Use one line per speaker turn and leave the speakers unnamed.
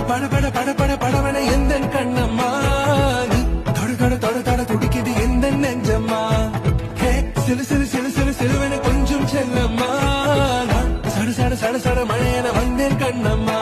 பட பட பட பட படவன எந்த கண்ணம்மா நீ தொட தொட தொட தொட துடிக்குது எந்த நெஞ்சம்மா ஹே சிலு சிலு சிலு சிலு சிலுவன கொஞ்சம் செல்லம்மா சட சட சட சட மழையன வந்தேன் கண்ணம்மா